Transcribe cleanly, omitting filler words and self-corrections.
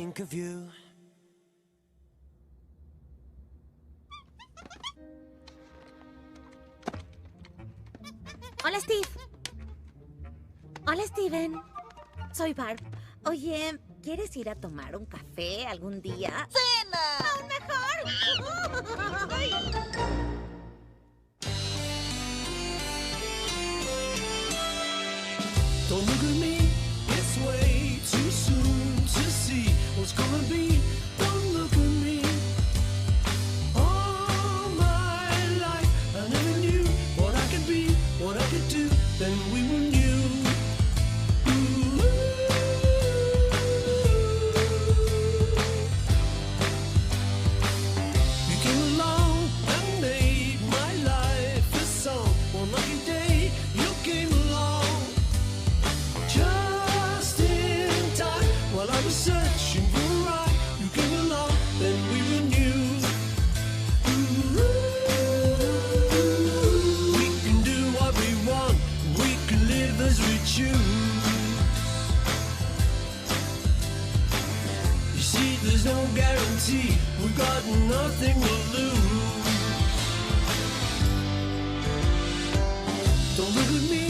think of you. Hola, Steve. Hola, Steven. Soy Barb. Oye, ¿quieres ir a tomar un café algún día? ¡Cena! ¡Aún mejor! Don't look at me, it's way too soon to see what's gonna be. Don't look at me. All my life I never knew what I could be, what I could do. Then we were new. Ooh. You came along and made my life a song. One lucky day you came along. Just in time, while I was searching for a ride, you came along, then we were new. Ooh. We can do what we want, we can live as we choose. You see, there's no guarantee, we've got nothing to lose. Don't look at me.